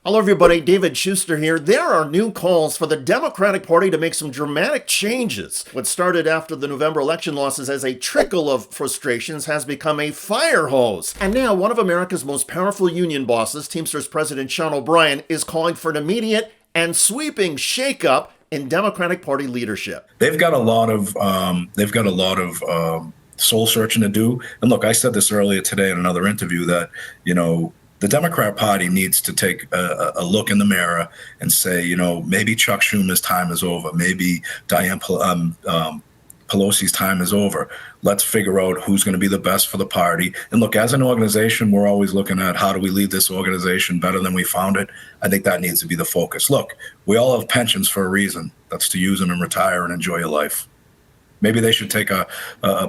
Hello everybody, David Shuster here. There are new calls for the Democratic Party to make some dramatic changes. What started after the November election losses as a trickle of frustrations has become a fire hose. And now one of America's most powerful union bosses, Teamsters President Sean O'Brien, is calling for an immediate and sweeping shakeup in Democratic Party leadership. They've got a lot of soul searching to do. And look, I said this earlier today in another interview that, the Democrat Party needs to take a look in the mirror and say, maybe Chuck Schumer's time is over. Maybe Dianne Pelosi's time is over. Let's figure out who's going to be the best for the party. And look, as an organization, we're always looking at how do we lead this organization better than we found it. I think that needs to be the focus. Look, we all have pensions for a reason. That's to use them and retire and enjoy your life. Maybe they should take a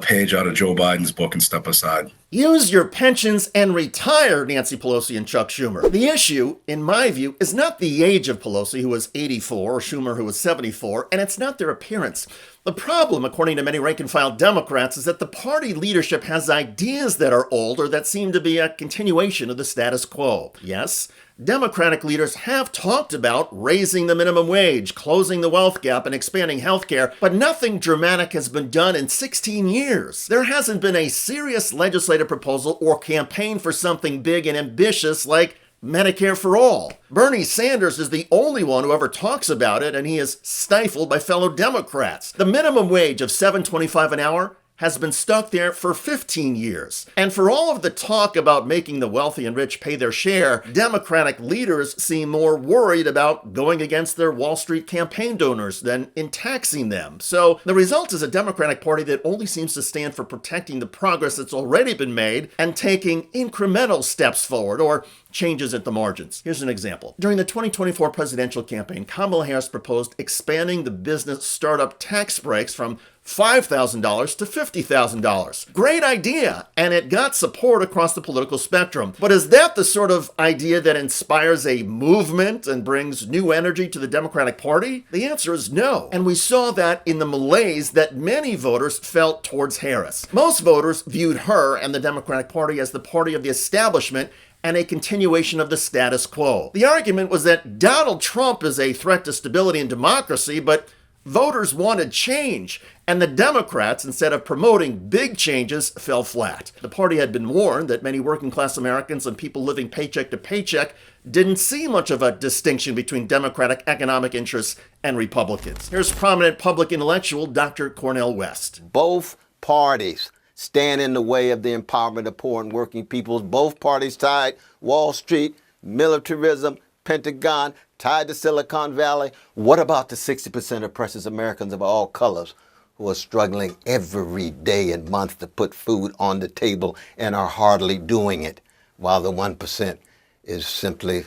page out of Joe Biden's book and step aside. Use your pensions and retire, Nancy Pelosi and Chuck Schumer. The issue, in my view, is not the age of Pelosi, who was 84, or Schumer, who was 74, and it's not their appearance. The problem, according to many rank-and-file Democrats, is that the party leadership has ideas that are old or that seem to be a continuation of the status quo. Yes, Democratic leaders have talked about raising the minimum wage, closing the wealth gap, and expanding health care, but nothing dramatic has been done in 16 years. There hasn't been a serious legislative proposal or campaign for something big and ambitious like Medicare for all. Bernie Sanders is the only one who ever talks about it, and he is stifled by fellow Democrats. The minimum wage of $7.25 an hour has been stuck there for 15 years. And for all of the talk about making the wealthy and rich pay their share, Democratic leaders seem more worried about going against their Wall Street campaign donors than in taxing them. So the result is a Democratic Party that only seems to stand for protecting the progress that's already been made and taking incremental steps forward or changes at the margins. Here's an example. During the 2024 presidential campaign, Kamala Harris proposed expanding the business startup tax breaks from $5,000 to $50,000. Great idea, and it got support across the political spectrum. But is that the sort of idea that inspires a movement and brings new energy to the Democratic Party? The answer is no. And we saw that in the malaise that many voters felt towards Harris. Most voters viewed her and the Democratic Party as the party of the establishment and a continuation of the status quo. The argument was that Donald Trump is a threat to stability and democracy, but voters wanted change, and the Democrats, instead of promoting big changes, fell flat. The party had been warned that many working-class Americans and people living paycheck to paycheck didn't see much of a distinction between Democratic economic interests and Republicans. Here's prominent public intellectual Dr. Cornel West. Both parties stand in the way of the empowerment of poor and working peoples. Both parties tied Wall Street, militarism, Pentagon, tied to Silicon Valley. What about the 60% of precious Americans of all colors who are struggling every day and month to put food on the table and are hardly doing it, while the 1% is simply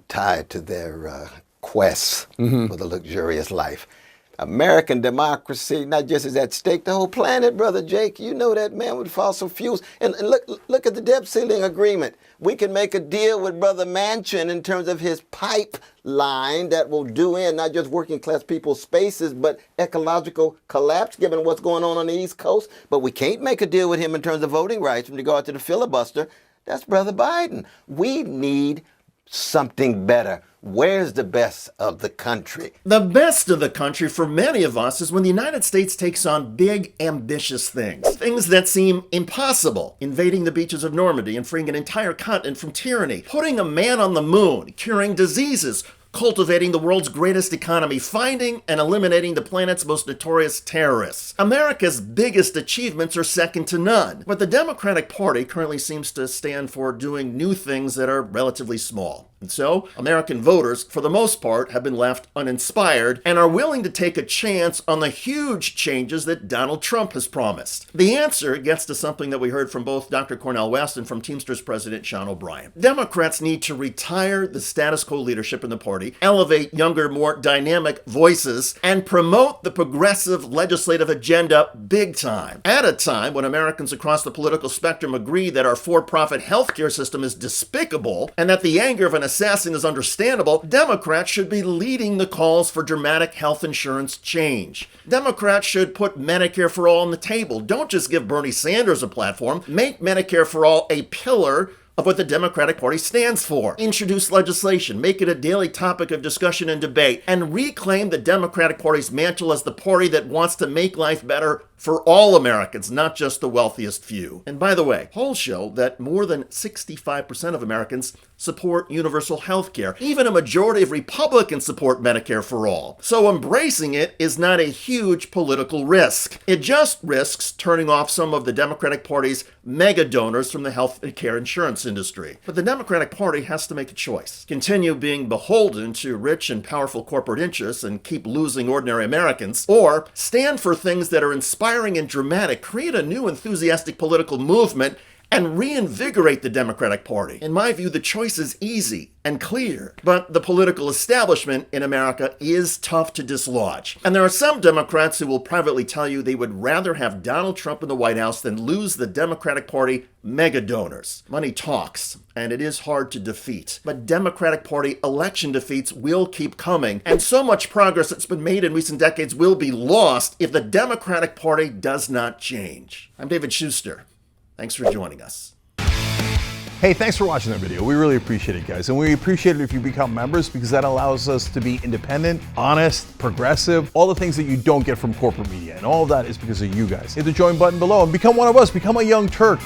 tied to their quests for the luxurious life? American democracy not just is at stake, the whole planet, Brother Jake. You know that, man, with fossil fuels. And look at the debt ceiling agreement. We can make a deal with Brother Manchin in terms of his pipeline that will do in not just working class people's spaces, but ecological collapse given what's going on the East Coast. But we can't make a deal with him in terms of voting rights with regard to the filibuster. That's Brother Biden. We need something better. Where's the best of the country? The best of the country for many of us is when the United States takes on big, ambitious things. Things that seem impossible. Invading the beaches of Normandy and freeing an entire continent from tyranny. Putting a man on the moon. Curing diseases. Cultivating the world's greatest economy, finding and eliminating the planet's most notorious terrorists. America's biggest achievements are second to none, but the Democratic Party currently seems to stand for doing new things that are relatively small. And so, American voters, for the most part, have been left uninspired and are willing to take a chance on the huge changes that Donald Trump has promised. The answer gets to something that we heard from both Dr. Cornel West and from Teamsters President Sean O'Brien. Democrats need to retire the status quo leadership in the party, elevate younger, more dynamic voices, and promote the progressive legislative agenda big time. At a time when Americans across the political spectrum agree that our for-profit healthcare system is despicable and that the anger of an assassin is understandable, Democrats should be leading the calls for dramatic health insurance change. Democrats should put Medicare for all on the table. Don't just give Bernie Sanders a platform. Make Medicare for all a pillar of what the Democratic Party stands for, introduce legislation, make it a daily topic of discussion and debate, and reclaim the Democratic Party's mantle as the party that wants to make life better for all Americans, not just the wealthiest few. And by the way, polls show that more than 65% of Americans support universal health care. Even a majority of Republicans support Medicare for all. So embracing it is not a huge political risk. It just risks turning off some of the Democratic Party's mega donors from the health care insurance industry. But the Democratic Party has to make a choice. Continue being beholden to rich and powerful corporate interests and keep losing ordinary Americans, or stand for things that are inspiring and dramatic, create a new enthusiastic political movement, and reinvigorate the Democratic Party. In my view, the choice is easy and clear, but the political establishment in America is tough to dislodge. And there are some Democrats who will privately tell you they would rather have Donald Trump in the White House than lose the Democratic Party mega donors. Money talks, and it is hard to defeat. But Democratic Party election defeats will keep coming, and so much progress that's been made in recent decades will be lost if the Democratic Party does not change. I'm David Shuster. Thanks for joining us. Hey, thanks for watching that video. We really appreciate it, guys. And we appreciate it if you become members, because that allows us to be independent, honest, progressive, all the things that you don't get from corporate media. And all of that is because of you guys. Hit the join button below and become one of us. Become a Young Turk.